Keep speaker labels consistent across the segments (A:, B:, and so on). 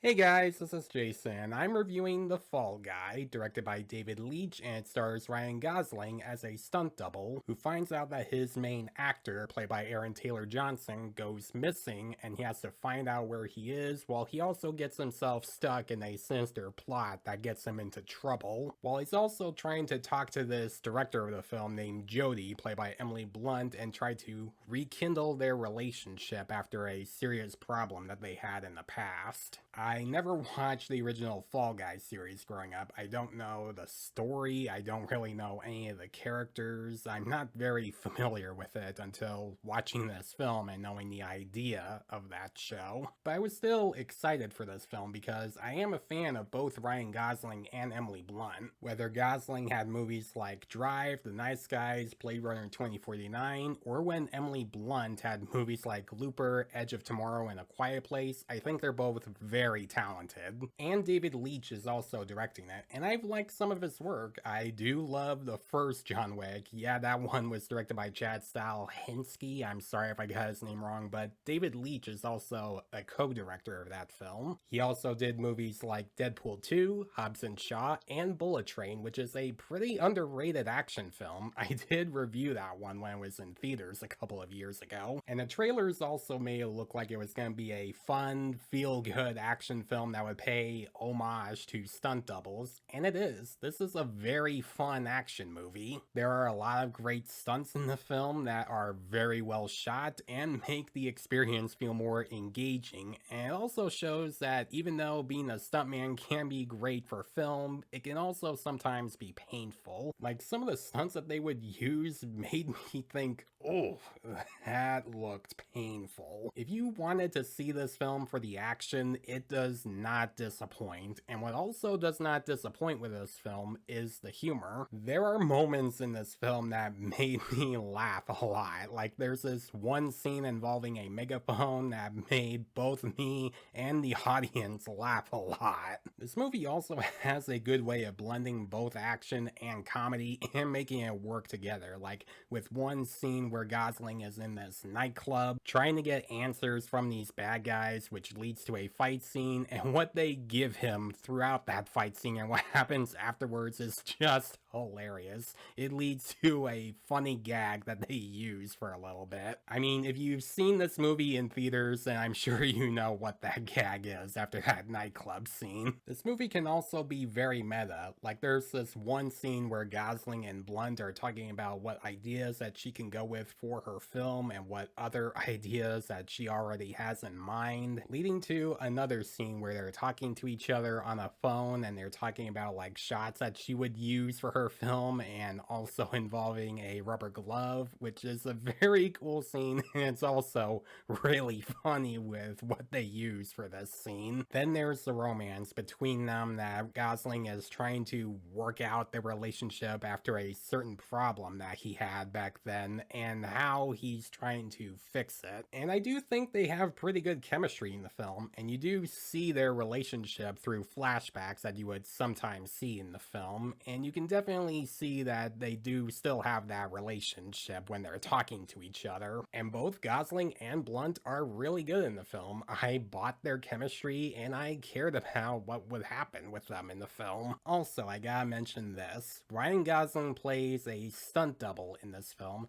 A: Hey guys, this is Jason. I'm reviewing The Fall Guy, directed by David Leitch, and it stars Ryan Gosling as a stunt double who finds out that his main actor, played by Aaron Taylor Johnson, goes missing and he has to find out where he is, while he also gets himself stuck in a sinister plot that gets him into trouble. While he's also trying to talk to this director of the film named Jody, played by Emily Blunt, and try to rekindle their relationship after a serious problem that they had in the past. I never watched the original Fall Guys series growing up. I don't know the story. I don't really know any of the characters. I'm not very familiar with it until watching this film and knowing the idea of that show. But I was still excited for this film because I am a fan of both Ryan Gosling and Emily Blunt. Whether Gosling had movies like Drive, The Nice Guys, Blade Runner 2049, or when Emily Blunt had movies like Looper, Edge of Tomorrow, and A Quiet Place, I think they're both very talented. And David Leitch is also directing it, and I've liked some of his work. I do love the first John Wick. Yeah, that one was directed by Chad Stahelski. I'm sorry if I got his name wrong, but David Leitch is also a co-director of that film. He also did movies like Deadpool 2, Hobbs and Shaw, and Bullet Train, which is a pretty underrated action film. I did review that one when it was in theaters a couple of years ago, and the trailers also made it look like it was going to be a fun, feel-good action film that would pay homage to stunt doubles, and it is. This is a very fun action movie. There are a lot of great stunts in the film that are very well shot and make the experience feel more engaging, and it also shows that even though being a stuntman can be great for film, it can also sometimes be painful. Like, some of the stunts that they would use made me think, oh, that looked painful. If you wanted to see this film for the action, it does not disappoint. And what also does not disappoint with this film is the humor. There are moments in this film that made me laugh a lot. Like, there's this one scene involving a megaphone that made both me and the audience laugh a lot. This movie also has a good way of blending both action and comedy and making it work together. Like, with one scene where Gosling is in this nightclub trying to get answers from these bad guys, which leads to a fight scene, and what they give him throughout that fight scene and what happens afterwards is just hilarious. It leads to a funny gag that they use for a little bit. I mean, if you've seen this movie in theaters, then I'm sure you know what that gag is after that nightclub scene. This movie can also be very meta. Like, there's this one scene where Gosling and Blunt are talking about what ideas that she can go with for her film and what other ideas that she already has in mind, leading to another scene where they're talking to each other on a phone and they're talking about like shots that she would use for her film, and also involving a rubber glove, which is a very cool scene, and it's also really funny with what they use for this scene. Then there's the romance between them, that Gosling is trying to work out their relationship after a certain problem that he had back then, and how he's trying to fix it. And I do think they have pretty good chemistry in the film, and you do see their relationship through flashbacks that you would sometimes see in the film, and you can definitely see that they do still have that relationship when they're talking to each other. And both Gosling and Blunt are really good in the film. I bought their chemistry and I cared about what would happen with them in the film. Also, I gotta mention this. Ryan Gosling plays a stunt double in this film,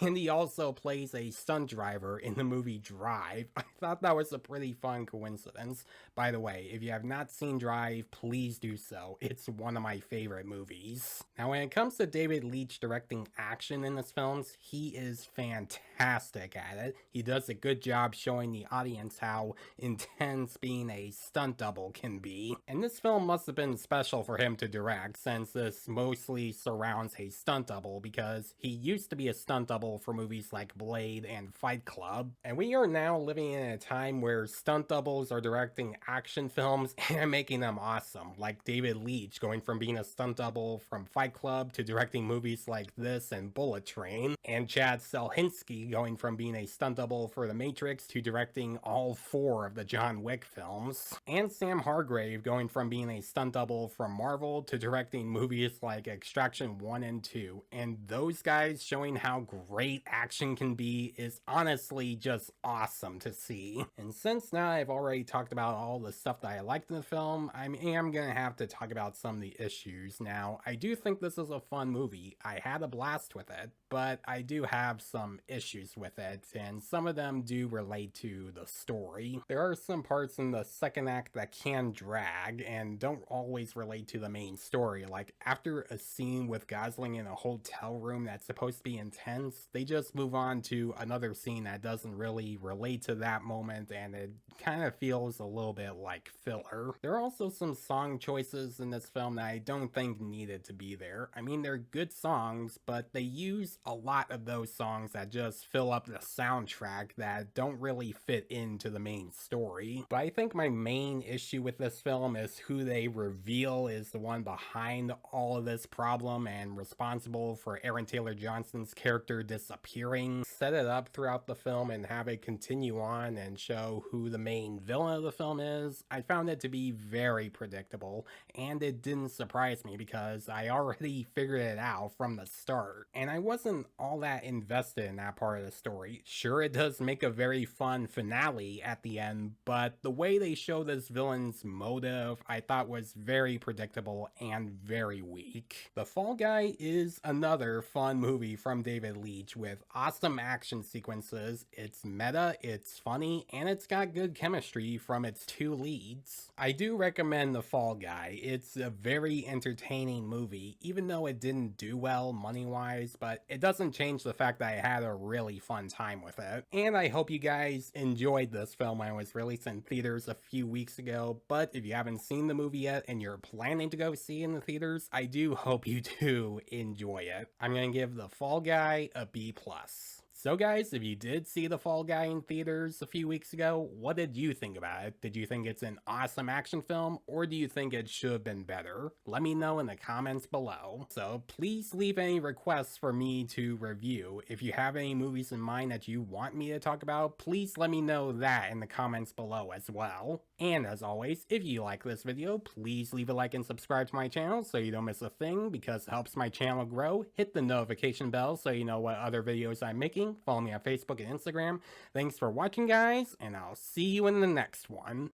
A: and he also plays a stunt driver in the movie Drive. I thought that was a pretty fun coincidence. By the way, if you have not seen Drive, please do so. It's one of my favorite movies. Now, when it comes to David Leitch directing action in his films, he is fantastic at it. He does a good job showing the audience how intense being a stunt double can be. And this film must have been special for him to direct, since this mostly surrounds a stunt double, because he used to be a stunt double for movies like Blade and Fight Club. And we are now living in a time where stunt doubles are directing action films and making them awesome, like David Leitch going from being a stunt double from Fight Club to directing movies like this and Bullet Train, and Chad Stahelski going from being a stunt double for The Matrix to directing all 4 of the John Wick films, and Sam Hargrave going from being a stunt double from Marvel to directing movies like Extraction 1 and 2, and those guys showing how great action can be is honestly just awesome to see. And since now I've already talked about all the stuff that I liked in the film, I am gonna have to talk about some of the issues. Now, I do think this is a fun movie. I had a blast with it, but I do have some issues with it, and some of them do relate to the story. There are some parts in the second act that can drag and don't always relate to the main story. Like after a scene with Gosling in a hotel room that's supposed to be intense, they just move on to another scene that doesn't really relate to that moment, and it kind of feels a little bit like filler. There are also some song choices in this film that I don't think needed to be there. I mean, they're good songs, but they use a lot of those songs that just fill up the soundtrack that don't really fit into the main story. But I think my main issue with this film is who they reveal is the one behind all of this problem and responsible for Aaron Taylor Johnson's character disappearing. Set it up throughout the film and have it continue on and show who the main villain of the film is. I found it to be very predictable, and it didn't surprise me because I already figured it out from the start, and I wasn't all that invested in that part of the story. Sure, it does make a very fun finale at the end, but the way they show this villain's motive I thought was very predictable and very weak. The Fall Guy is another fun movie from David Leitch with awesome action sequences. It's meta, it's funny, and it's got good chemistry from its two leads. I do recommend The Fall Guy. It's a very entertaining movie, even though it didn't do well money-wise, but it doesn't change the fact that I had a really fun time with it. And I hope you guys enjoyed this film when it was released in theaters a few weeks ago, but if you haven't seen the movie yet and you're planning to go see it in the theaters, I do hope you do enjoy it. I'm gonna give The Fall Guy a B+. So guys, if you did see The Fall Guy in theaters a few weeks ago, what did you think about it? Did you think it's an awesome action film, or do you think it should have been better? Let me know in the comments below. So please leave any requests for me to review. If you have any movies in mind that you want me to talk about, please let me know that in the comments below as well. And as always, if you like this video, please leave a like and subscribe to my channel so you don't miss a thing, because it helps my channel grow. Hit the notification bell so you know what other videos I'm making. Follow me on Facebook and Instagram. Thanks for watching, guys, and I'll see you in the next one.